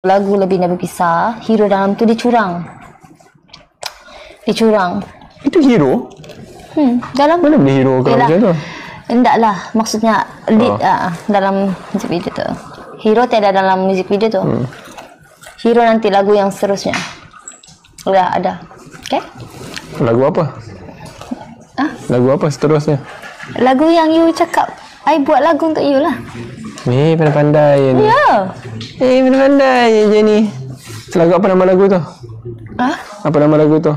lagu Lebih dan Berpisah, hero dalam tu dia curang. Itu hero? Dalam Mana boleh hero kalau macam tu? Taklah, maksudnya lead dalam music video tu. Hero tiada dalam music video tu. Hero nanti lagu yang seterusnya. Udah ada. Okay? Lagu apa? Lagu apa seterusnya? Lagu yang you cakap, I buat lagu untuk you lah. Ni pandai-pandai je ni. Ya. Pandai-pandai je ni. Lagu apa nama lagu tu? Apa nama lagu tu?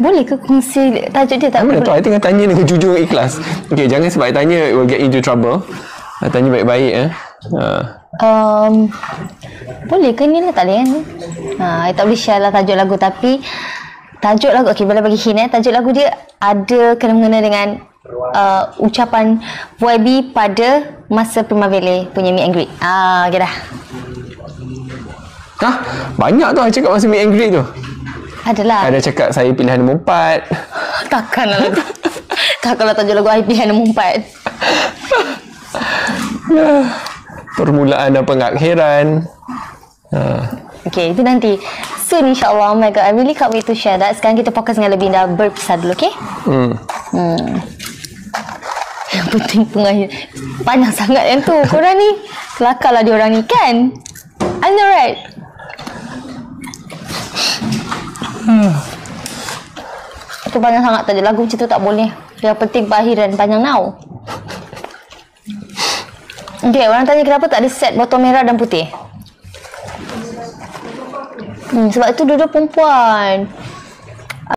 Boleh ke kongsi tajuk dia tak? Mana tahu, I tengah tanya dengan jujur ikhlas. Okay, jangan sebab I tanya it will get into trouble. I tanya baik-baik Boleh ke ni lah, tak boleh kan? I tak boleh share lah tajuk lagu, tapi tajuk lagu, okay, boleh bagi hint tajuk lagu dia ada kena-mengena dengan ucapan YB pada masa Primavera punya meet and greet. Okay dah. Banyak tu I cakap masa meet and greet tu. Adalah. Ada cakap saya pilihan nombor 4. Takkanlah. Takkanlah tajuk lagu I pilihan nombor 4. Permulaan dan pengakhiran. Okay, itu nanti soon insyaAllah. Oh my god, I really can't wait to share that. Sekarang kita fokus dengan Lebih dan Berpisah dulu, okay? Yang penting pengakhir panjang sangat yang tu. Korang ni kelakarlah diorang ni kan? I know right? Itu panjang sangat tajuk lagu macam tu, tak boleh. Yang penting perakhiran panjang now. Okay, orang tanya kenapa tak ada set botol merah dan putih. Sebab itu dua-dua perempuan.